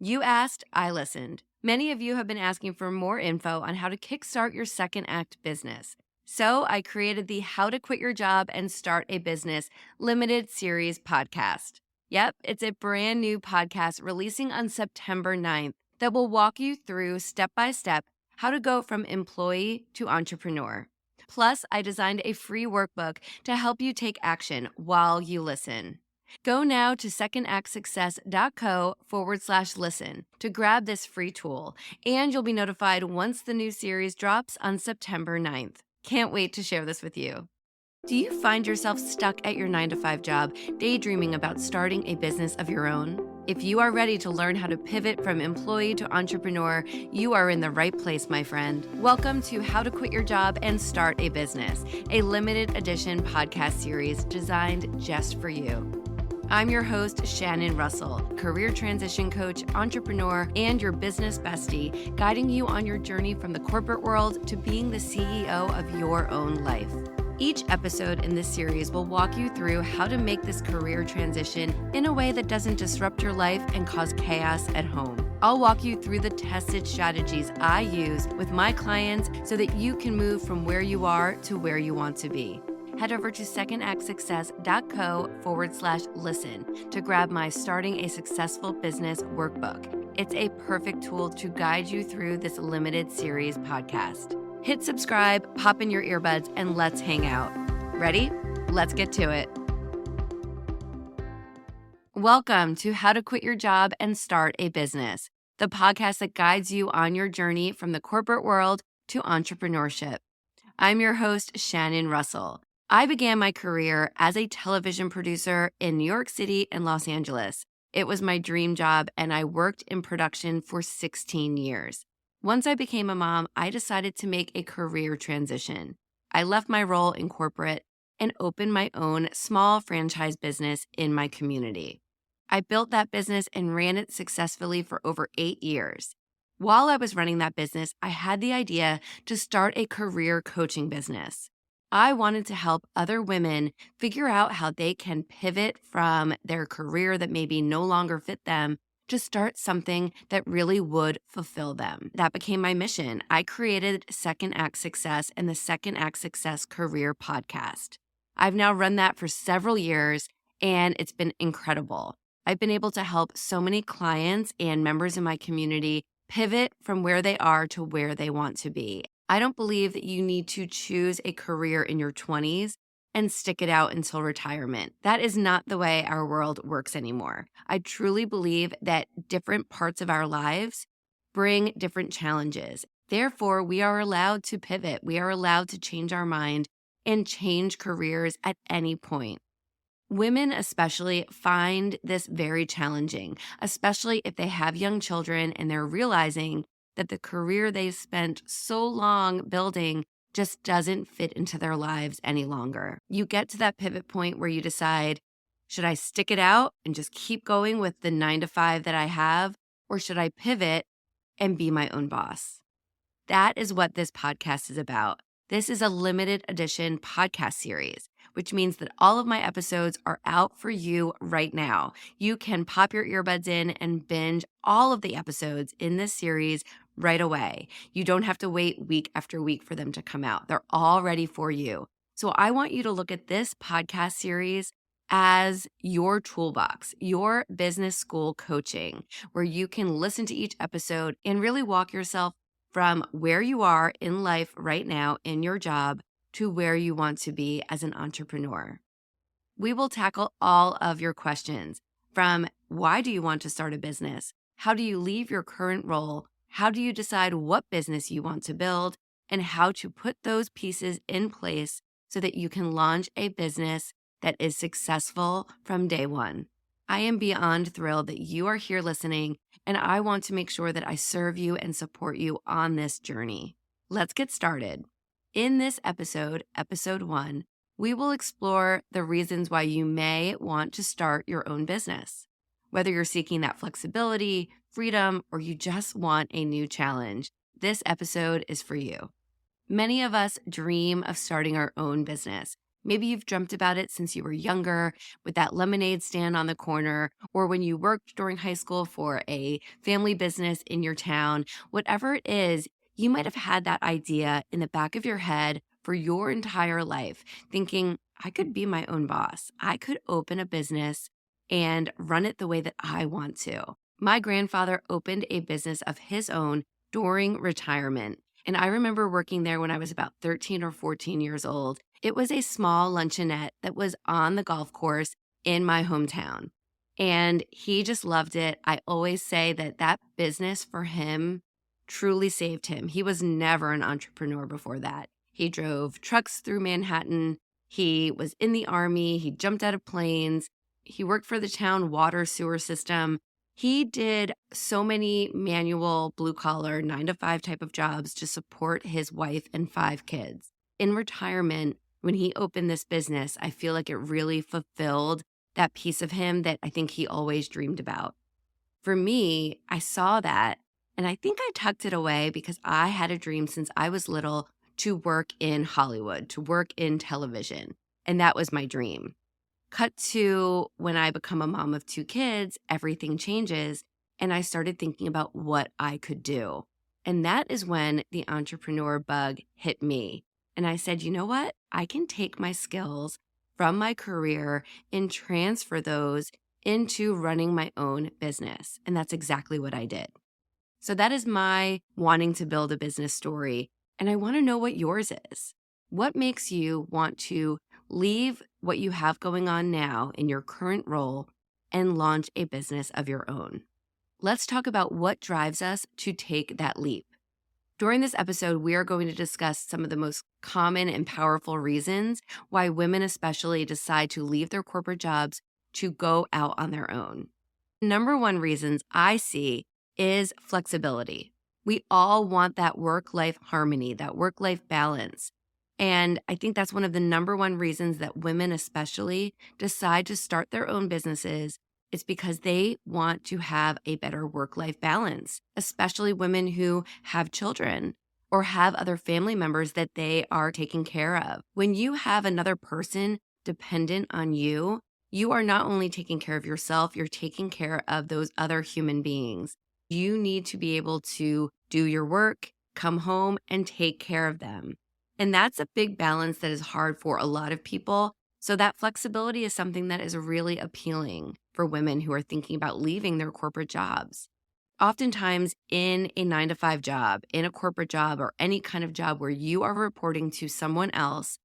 You asked, I listened. Many of you have been asking for more info on how to kickstart your second act business. So I created the How to Quit Your Job and Start a Business limited series podcast. Yep, it's a brand new podcast releasing on September 9th that will walk you through step by step how to go from employee to entrepreneur. Plus, I designed a free workbook to help you take action while you listen. Go now to secondactsuccess.co/listen to grab this free tool, and you'll be notified once the new series drops on September 9th. Can't wait to share this with you. Do you find yourself stuck at your 9 to 5 job, daydreaming about starting a business of your own? If you are ready to learn how to pivot from employee to entrepreneur, you are in the right place, my friend. Welcome to How to Quit Your Job and Start a Business, a limited edition podcast series designed just for you. I'm your host, Shannon Russell, career transition coach, entrepreneur, and your business bestie, guiding you on your journey from the corporate world to being the CEO of your own life. Each episode in this series will walk you through how to make this career transition in a way that doesn't disrupt your life and cause chaos at home. I'll walk you through the tested strategies I use with my clients so that you can move from where you are to where you want to be. Head over to secondactsuccess.co/listen to grab my Starting a Successful Business workbook. It's a perfect tool to guide you through this limited series podcast. Hit subscribe, pop in your earbuds, and let's hang out. Ready? Let's get to it. Welcome to How to Quit Your Job and Start a Business, the podcast that guides you on your journey from the corporate world to entrepreneurship. I'm your host, Shannon Russell. I began my career as a television producer in New York City and Los Angeles. It was my dream job, and I worked in production for 16 years. Once I became a mom, I decided to make a career transition. I left my role in corporate and opened my own small franchise business in my community. I built that business and ran it successfully for over 8 years. While I was running that business, I had the idea to start a career coaching business. I wanted to help other women figure out how they can pivot from their career that maybe no longer fit them to start something that really would fulfill them. That became my mission. I created Second Act Success and the Second Act Success Career Podcast. I've now run that for several years, and it's been incredible. I've been able to help so many clients and members in my community pivot from where they are to where they want to be. I don't believe that you need to choose a career in your 20s and stick it out until retirement. That is not the way our world works anymore. I truly believe that different parts of our lives bring different challenges. Therefore, we are allowed to pivot. We are allowed to change our mind and change careers at any point. Women especially find this very challenging, especially if they have young children and they're realizing that the career they've spent so long building just doesn't fit into their lives any longer. You get to that pivot point where you decide, should I stick it out and just keep going with the 9 to 5 that I have, or should I pivot and be my own boss? That is what this podcast is about. This is a limited edition podcast series, which means that all of my episodes are out for you right now. You can pop your earbuds in and binge all of the episodes in this series right away. You don't have to wait week after week for them to come out. They're all ready for you. So I want you to look at this podcast series as your toolbox, your business school coaching, where you can listen to each episode and really walk yourself from where you are in life right now in your job to where you want to be as an entrepreneur. We will tackle all of your questions, from why do you want to start a business? How do you leave your current role? How do you decide what business you want to build? And how to put those pieces in place so that you can launch a business that is successful from day one. I am beyond thrilled that you are here listening, and I want to make sure that I serve you and support you on this journey. Let's get started. In this episode, episode 1, we will explore the reasons why you may want to start your own business. Whether you're seeking that flexibility, freedom, or you just want a new challenge, this episode is for you. Many of us dream of starting our own business. Maybe you've dreamt about it since you were younger with that lemonade stand on the corner, or when you worked during high school for a family business in your town. Whatever it is, you might have had that idea in the back of your head for your entire life, thinking, I could be my own boss. I could open a business and run it the way that I want to. My grandfather opened a business of his own during retirement. And I remember working there when I was about 13 or 14 years old. It was a small luncheonette that was on the golf course in my hometown. And he just loved it. I always say that that business for him truly saved him. He was never an entrepreneur before that. He drove trucks through Manhattan. He was in the army. He jumped out of planes. He worked for the town water sewer system. He did so many manual, blue collar, 9 to 5 type of jobs to support his wife and 5 kids. In retirement, when he opened this business, I feel like it really fulfilled that piece of him that I think he always dreamed about. For me, I saw that and I think I tucked it away because I had a dream since I was little to work in Hollywood, to work in television. And that was my dream. Cut to when I become a mom of 2 kids, everything changes. And I started thinking about what I could do. And that is when the entrepreneur bug hit me. And I said, you know what? I can take my skills from my career and transfer those into running my own business. And that's exactly what I did. So that is my wanting to build a business story. And I want to know what yours is. What makes you want to leave what you have going on now in your current role and launch a business of your own? Let's talk about what drives us to take that leap. During this episode, we are going to discuss some of the most common and powerful reasons why women especially decide to leave their corporate jobs to go out on their own. Number one reasons I see is flexibility. We all want that work-life harmony, that work-life balance. And I think that's one of the number one reasons that women especially decide to start their own businesses. It's because they want to have a better work-life balance, especially women who have children or have other family members that they are taking care of. When you have another person dependent on you, you are not only taking care of yourself, you're taking care of those other human beings. You need to be able to do your work, come home, and take care of them. And that's a big balance that is hard for a lot of people. So that flexibility is something that is really appealing for women who are thinking about leaving their corporate jobs. Oftentimes in a 9 to 5 job, in a corporate job, or any kind of job where you are reporting to someone else,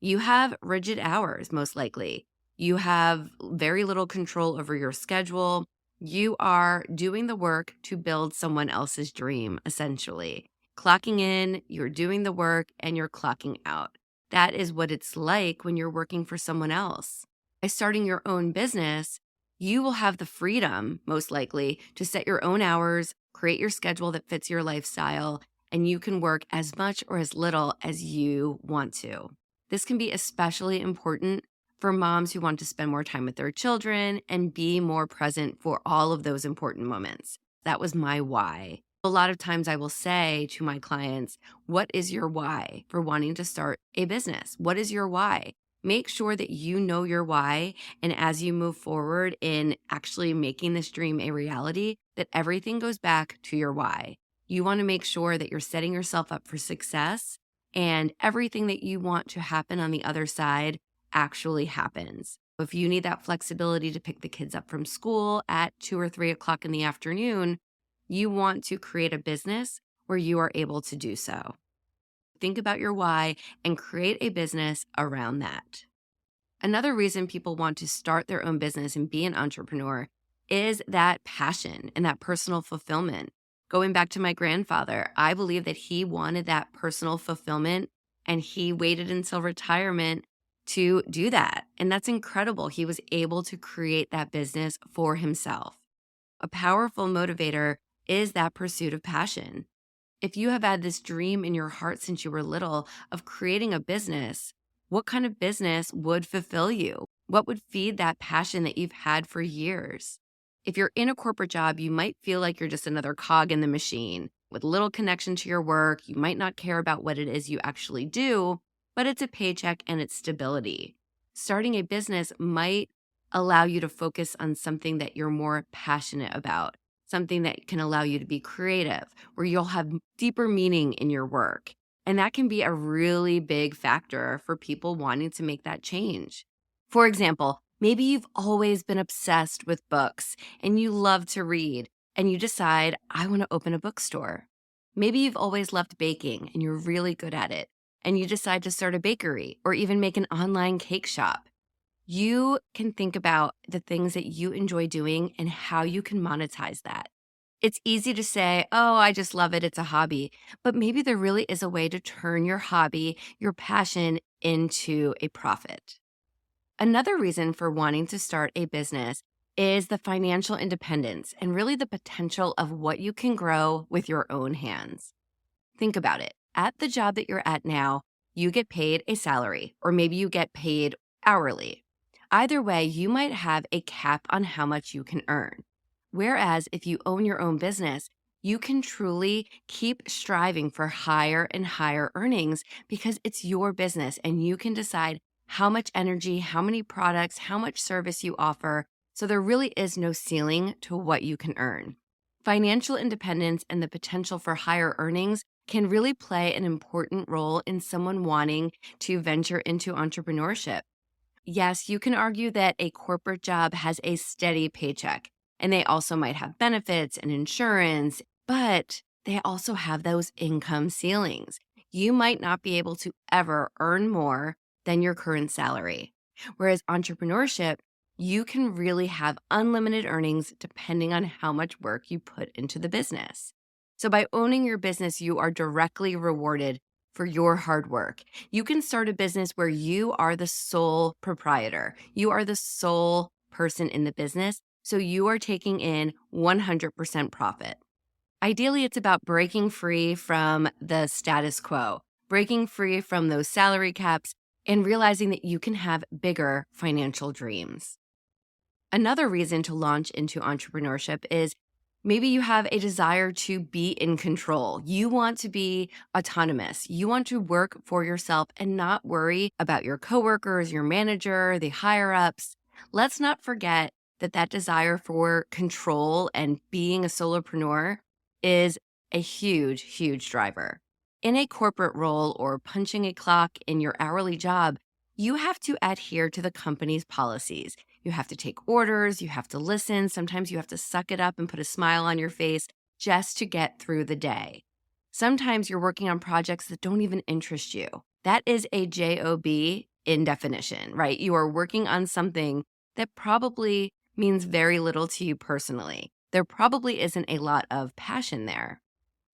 you have rigid hours, most likely. You have very little control over your schedule. You are doing the work to build someone else's dream, essentially. Clocking in, you're doing the work, and you're clocking out. That is what it's like when you're working for someone else. By starting your own business, you will have the freedom, most likely, to set your own hours, create your schedule that fits your lifestyle, and you can work as much or as little as you want to. This can be especially important for moms who want to spend more time with their children and be more present for all of those important moments. That was my why. A lot of times I will say to my clients, what is your why for wanting to start a business? What is your why? Make sure that you know your why. And as you move forward in actually making this dream a reality, that everything goes back to your why. You want to make sure that you're setting yourself up for success and everything that you want to happen on the other side actually happens. If you need that flexibility to pick the kids up from school at 2 or 3 o'clock in the afternoon, you want to create a business where you are able to do so. Think about your why and create a business around that. Another reason people want to start their own business and be an entrepreneur is that passion and that personal fulfillment. Going back to my grandfather, I believe that he wanted that personal fulfillment and he waited until retirement to do that. And that's incredible. He was able to create that business for himself. A powerful motivator is that pursuit of passion. If you have had this dream in your heart since you were little of creating a business, what kind of business would fulfill you? What would feed that passion that you've had for years? If you're in a corporate job, you might feel like you're just another cog in the machine with little connection to your work. You might not care about what it is you actually do. but it's a paycheck and it's stability. Starting a business might allow you to focus on something that you're more passionate about, something that can allow you to be creative, where you'll have deeper meaning in your work. And that can be a really big factor for people wanting to make that change. For example, maybe you've always been obsessed with books and you love to read, and you decide, I want to open a bookstore. Maybe you've always loved baking and you're really good at it, and you decide to start a bakery or even make an online cake shop. You can think about the things that you enjoy doing and how you can monetize that. It's easy to say, oh, I just love it, it's a hobby. But maybe there really is a way to turn your hobby, your passion, into a profit. Another reason for wanting to start a business is the financial independence and really the potential of what you can grow with your own hands. Think about it. At the job that you're at now, you get paid a salary, or maybe you get paid hourly. Either way, you might have a cap on how much you can earn. Whereas if you own your own business, you can truly keep striving for higher and higher earnings because it's your business and you can decide how much energy, how many products, how much service you offer. So there really is no ceiling to what you can earn. Financial independence and the potential for higher earnings can really play an important role in someone wanting to venture into entrepreneurship. Yes, you can argue that a corporate job has a steady paycheck, and they also might have benefits and insurance, but they also have those income ceilings. You might not be able to ever earn more than your current salary. Whereas entrepreneurship, you can really have unlimited earnings depending on how much work you put into the business. So by owning your business, you are directly rewarded for your hard work. You can start a business where you are the sole proprietor. You are the sole person in the business, so you are taking in 100% profit. Ideally, it's about breaking free from the status quo, breaking free from those salary caps, and realizing that you can have bigger financial dreams. Another reason to launch into entrepreneurship is maybe you have a desire to be in control. You want to be autonomous. You want to work for yourself and not worry about your coworkers, your manager, the higher ups. Let's not forget that that desire for control and being a solopreneur is a huge, huge driver. In a corporate role or punching a clock in your hourly job, you have to adhere to the company's policies. You have to take orders, you have to listen. Sometimes you have to suck it up and put a smile on your face just to get through the day. Sometimes you're working on projects that don't even interest you. That is a job in definition, right? You are working on something that probably means very little to you personally. There probably isn't a lot of passion there.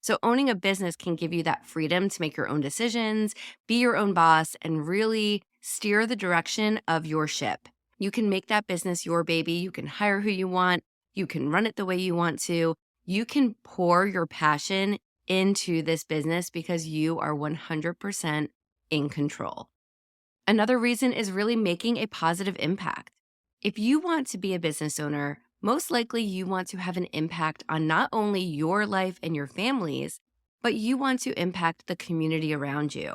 So owning a business can give you that freedom to make your own decisions, be your own boss, and really steer the direction of your ship. You can make that business your baby. You can hire who you want. You can run it the way you want to. You can pour your passion into this business because you are 100% in control. Another reason is really making a positive impact. If you want to be a business owner, most likely you want to have an impact on not only your life and your family's, but you want to impact the community around you.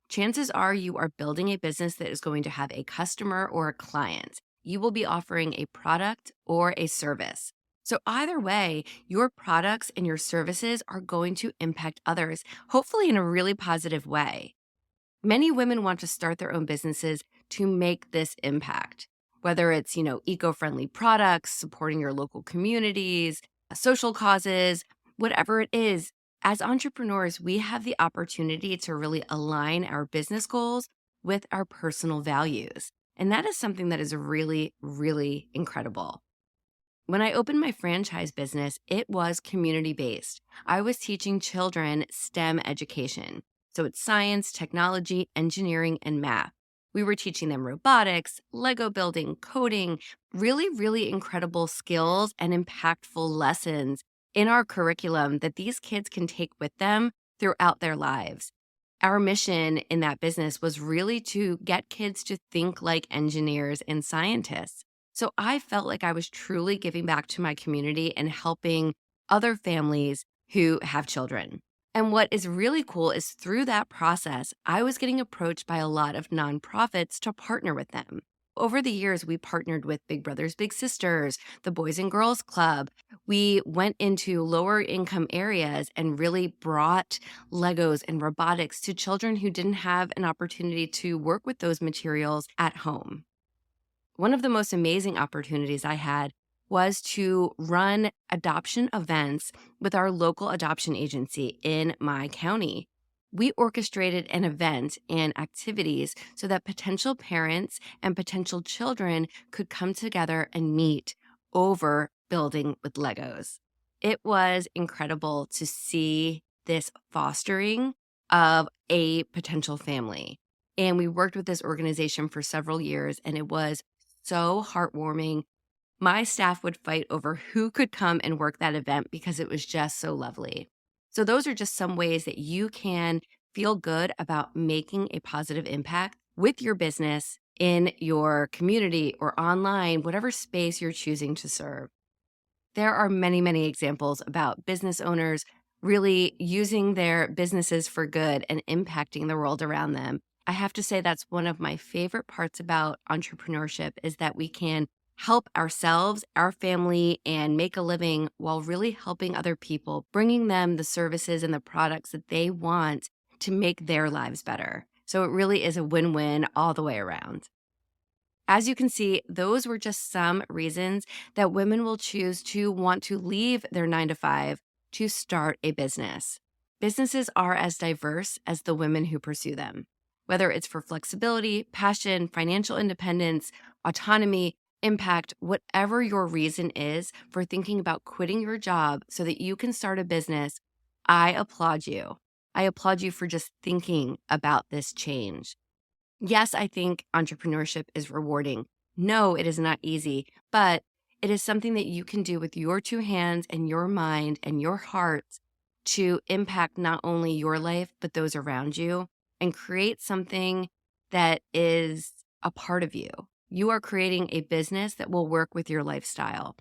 Chances are you are building a business that is going to have a customer or a client. You will be offering a product or a service. So either way, your products and your services are going to impact others, hopefully in a really positive way. Many women want to start their own businesses to make this impact, whether it's, eco-friendly products, supporting your local communities, social causes, whatever it is. As entrepreneurs, we have the opportunity to really align our business goals with our personal values. And that is something that is really, really incredible. When I opened my franchise business, it was community-based. I was teaching children STEM education. So it's science, technology, engineering, and math. We were teaching them robotics, Lego building, coding, really, really incredible skills and impactful lessons in our curriculum that these kids can take with them throughout their lives. Our mission in that business was really to get kids to think like engineers and scientists. So I felt like I was truly giving back to my community and helping other families who have children. And what is really cool is through that process, I was getting approached by a lot of nonprofits to partner with them. Over the years, we partnered with Big Brothers Big Sisters, the Boys and Girls Club. We went into lower income areas and really brought Legos and robotics to children who didn't have an opportunity to work with those materials at home. One of the most amazing opportunities I had was to run adoption events with our local adoption agency in my county. We orchestrated an event and activities so that potential parents and potential children could come together and meet over building with Legos. It was incredible to see this fostering of a potential family. And we worked with this organization for several years, and it was so heartwarming. My staff would fight over who could come and work that event because it was just so lovely. So, those are just some ways that you can feel good about making a positive impact with your business in your community or online, whatever space you're choosing to serve. There are many, many examples about business owners really using their businesses for good and impacting the world around them. I have to say that's one of my favorite parts about entrepreneurship is that we can help ourselves, our family, and make a living while really helping other people, bringing them the services and the products that they want to make their lives better. So it really is a win-win all the way around. As you can see, those were just some reasons that women will choose to want to leave their 9 to 5 to start a business. Businesses are as diverse as the women who pursue them. Whether it's for flexibility, passion, financial independence, autonomy, impact, whatever your reason is for thinking about quitting your job so that you can start a business, I applaud you. I applaud you for just thinking about this change. Yes, I think entrepreneurship is rewarding. No, it is not easy, but it is something that you can do with your 2 hands and your mind and your heart to impact not only your life, but those around you and create something that is a part of you. You are creating a business that will work with your lifestyle.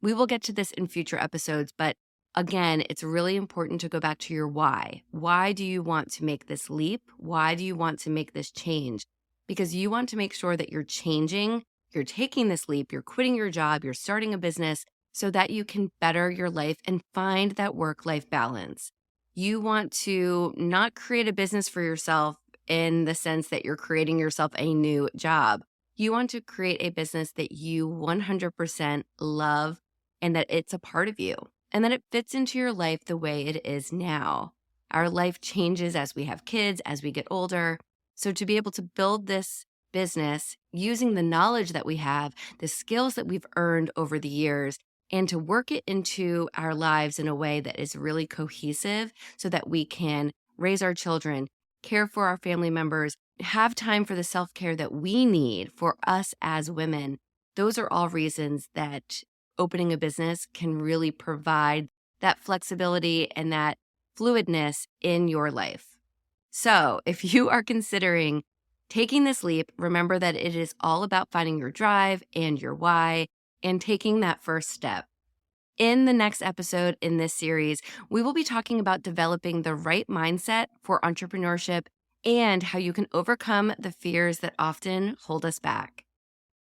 We will get to this in future episodes, but again, it's really important to go back to your why. Why do you want to make this leap? Why do you want to make this change? Because you want to make sure that you're changing, you're taking this leap, you're quitting your job, you're starting a business so that you can better your life and find that work-life balance. You want to not create a business for yourself in the sense that you're creating yourself a new job. You want to create a business that you 100% love and that it's a part of you and that it fits into your life the way it is now. Our life changes as we have kids, as we get older. So to be able to build this business using the knowledge that we have, the skills that we've earned over the years, and to work it into our lives in a way that is really cohesive so that we can raise our children, care for our family members, have time for the self-care that we need for us as women. Those are all reasons that opening a business can really provide that flexibility and that fluidness in your life. So if you are considering taking this leap, remember that it is all about finding your drive and your why and taking that first step. In the next episode in this series, we will be talking about developing the right mindset for entrepreneurship and how you can overcome the fears that often hold us back.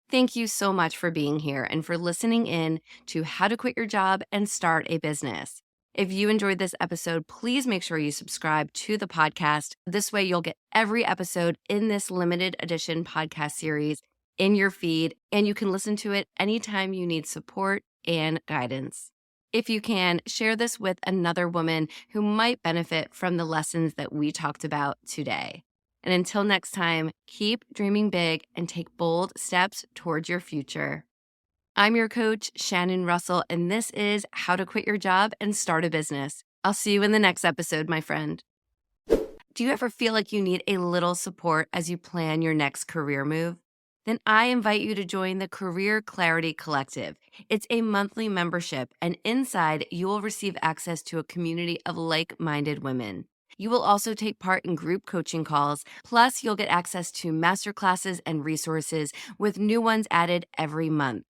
Thank you so much for being here and for listening in to How to Quit Your Job and Start a Business. If you enjoyed this episode, please make sure you subscribe to the podcast. This way, you'll get every episode in this limited edition podcast series in your feed, and you can listen to it anytime you need support and guidance. If you can, share this with another woman who might benefit from the lessons that we talked about today. And until next time, keep dreaming big and take bold steps towards your future. I'm your coach, Shannon Russell, and this is How to Quit Your Job and Start a Business. I'll see you in the next episode, my friend. Do you ever feel like you need a little support as you plan your next career move? Then I invite you to join the Career Clarity Collective. It's a monthly membership, and inside you will receive access to a community of like-minded women. You will also take part in group coaching calls, plus you'll get access to masterclasses and resources with new ones added every month.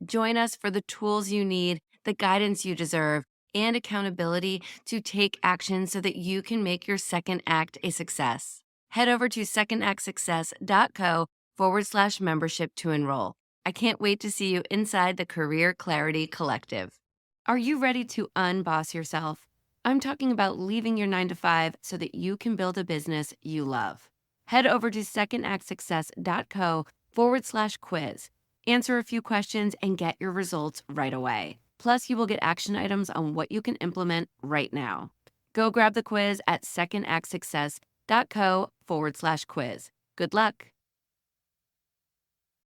Join us for the tools you need, the guidance you deserve, and accountability to take action so that you can make your second act a success. Head over to secondactsuccess.co/membership to enroll. I can't wait to see you inside the Career Clarity Collective. Are you ready to unboss yourself? I'm talking about leaving your 9 to 5 so that you can build a business you love. Head over to secondactsuccess.co/quiz. Answer a few questions and get your results right away. Plus, you will get action items on what you can implement right now. Go grab the quiz at secondactsuccess.co/quiz. Good luck.